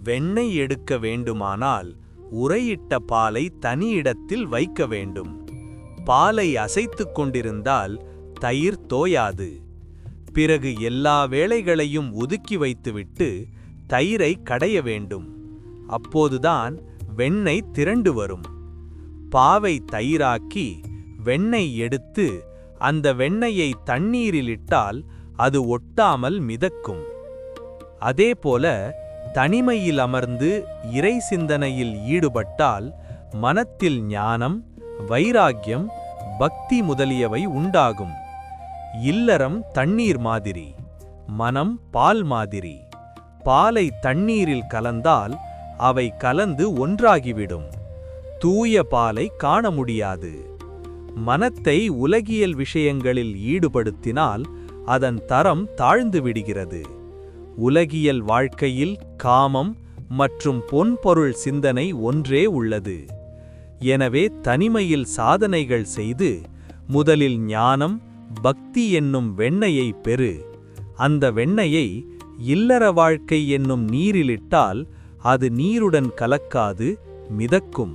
வெண்ணெய் எடுக்க வேண்டுமானால் உறையிட்ட பாலை தனி இடத்தில் வைக்க வேண்டும். பாலை அசைத்துக் கொண்டிருந்தால் தயிர் தோயாது. பிறகு எல்லா வேளைகளையும் ஒதுக்கி வைத்துவிட்டு தயிரை கடைய வேண்டும். அப்போதுதான் வெண்ணெய் திரண்டு வரும். பாவை தயிராக்கி வெண்ணெய் எடுத்து அந்த வெண்ணெயை தண்ணீரிலிட்டால் அது ஒட்டாமல் மிதக்கும். அதேபோல தனிமையில் அமர்ந்து இறை சிந்தனையில் ஈடுபட்டால் மனத்தில் ஞானம், வைராக்கியம், பக்தி முதலியவை உண்டாகும். இல்லறம் தண்ணீர் மாதிரி, மனம் பால் மாதிரி. பாலை தண்ணீரில் கலந்தால் அவை கலந்து ஒன்றாகிவிடும். தூய பாலை காண முடியாது. மனத்தை உலகியல் விஷயங்களில் ஈடுபடுத்தினால் அதன் தரம் தாழ்ந்து விடுகிறது. உலகியல் வாழ்க்கையில் காமம் மற்றும் பொன்பொருள் சிந்தனை ஒன்றே உள்ளது. எனவே தனிமையில் சாதனைகள் செய்து முதலில் ஞானம், பக்தி என்னும் வெண்ணெயை பெறு. அந்த வெண்ணெயை இல்லற வாழ்க்கை என்னும் நீரிலிட்டால் அது நீருடன் கலக்காது, மிதக்கும்.